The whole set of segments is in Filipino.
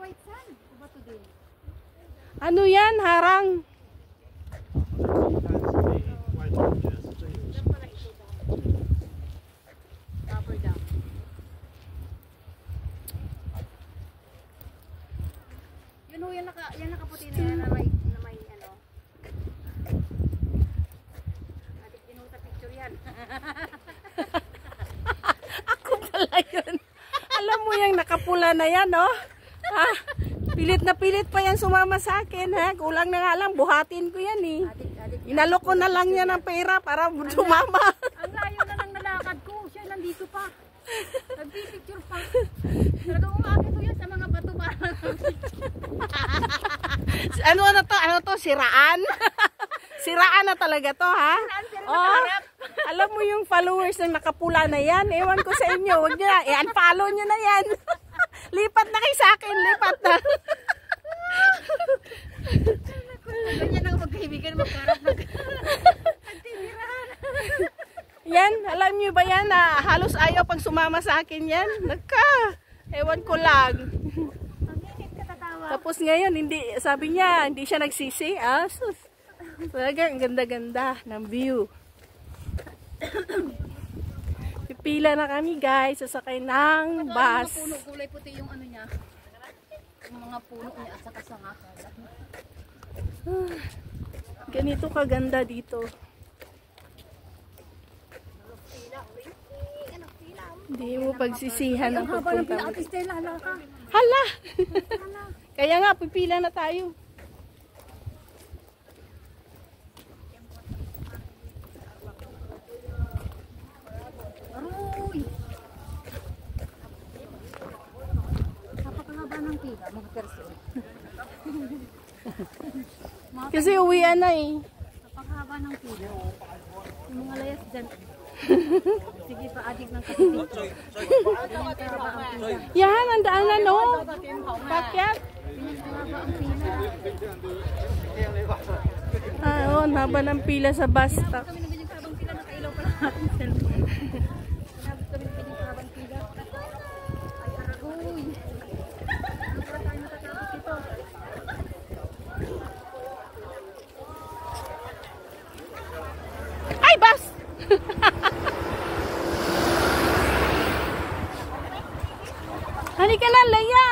white sand. Ba to din? Ano yan? Harang. Upper dam. Yun ho, yan nakaputi na yan na may ano. Adik pinuta picture yan. Ako pala yun. Alam mo yung nakapula na yan, no? Ha? Pilit na pilit pa yan sumama sa akin, ha? Kulang na nga lang, buhatin ko yan, eh. Inalok ko na lang yan ng pera para sumama. Ang layo na ng nalakad ko. Siya nandito pa. Nagpipicture pa. Talaga umakit ko yan sa mga bato para. Ano to? Siraan? Siraan na talaga to, ha? Oh, alam mo yung followers na nakapula na yan. Ewan ko sa inyo. Huwag nyo na. I-unfollow nyo na yan. Lipat na kayo sa akin. Lipat na. Ganyan ang magkaibigan. Magkarap ng nagtitirahan. Yan. Alam nyo ba yan na halos ayaw pag sumama sa akin yan? Ewan ko lang. Ang init katatawa. Tapos ngayon, sabi niya, hindi siya nagsisi. Sus. Talaga, ang ganda-ganda ng view. Pipila na kami, guys. Sasakay ng bus. Mga puno, kulay puti yung ano niya. Yung mga puno niya at saka sanga. Ganito kaganda dito. Hindi mo pagsisihan ang pupunta mo. Hala! Kaya nga, pipila na tayo. Aroy! Napakahaba ng pila, mga person. Kasi uwian na eh. Napakahaba ng pila. Yung mga layas dyan. Sige pa, adik ng kapitid. Ganyan kahaba ang pila. Yan, ang daanan, no? Pakyat. Ganyan kahaba ang pila. Oo, ang haba ng pila sa bus stop. Kami ng ganyan kahabang pila, nakailaw pa lang ating cellphone. Sinabot kami ng ganyan kahabang pila. Ay, aragoy. Ano pa tayo matatapos ito? Ay, bus! Halika na, Leia!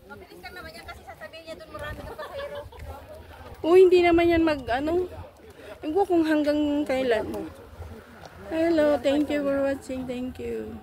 Mabilis lang naman yan kasi sasabihin niya doon marami ng pasahero. Hindi naman yan Hindi ko kung hanggang kailan. Hello, thank you for watching. Thank you.